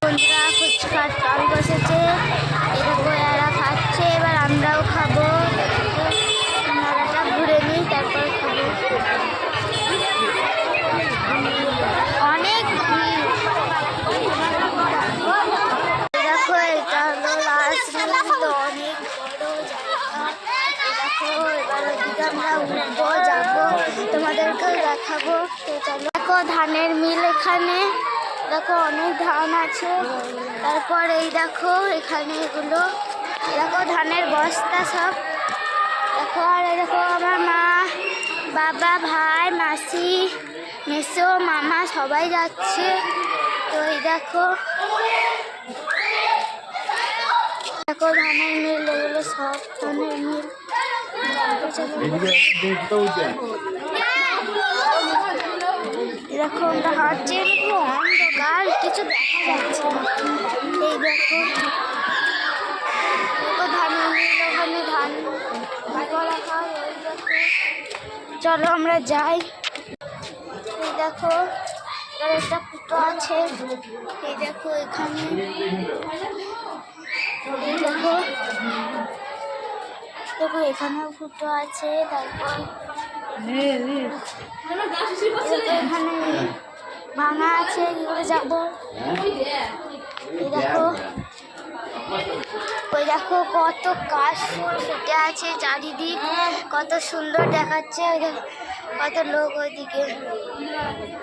বন্ধুরা ফুচকার স্টল বসেছে, এরকম এরা খাচ্ছে, এবার আমরাও খাবো। মেলাটা ঘুরে নিই তারপর খাবো। অনেক ভিড়, দেখো এটা হলো লাস্ট মিনিট, তো অনেক বড় জায়গা। দেখো এবার ওদিকে আমরা উঠবো, যাবো, তোমাদেরকেও দেখাবো। তো চলো, দেখো ধানের মিল এখানে, দেখো অনেক ধান আছে। তারপর এই দেখো এখানে এগুলো, দেখো ধানের বস্তা সব। দেখো আর দেখো আমার মা, বাবা, ভাই, মাসি, মেসো, মামা সবাই যাচ্ছে। তো এই দেখো, দেখো ধানের মিল, এগুলো সব ধানের মিল। দেখো আমরা হাঁটছি, অন্ধকার, কিছু দেখা যাচ্ছে না। এই দেখো, দেখো ধানের মিল, ওখানে ধান রাখা হয়। ওই দেখো, চলো আমরা যাই। এই দেখো একটা ফুটো আছে, এই দেখো এখানে, এই দেখো, দেখো এখানেও ফুটো আছে। তারপর এখানে ভাঙা আছে, এগুলো যাবো। এই দেখো, ওই দেখো কত কাশফুল ফুটে আছে চারিদিক, কত সুন্দর দেখাচ্ছে। কত লোক ওইদিকে।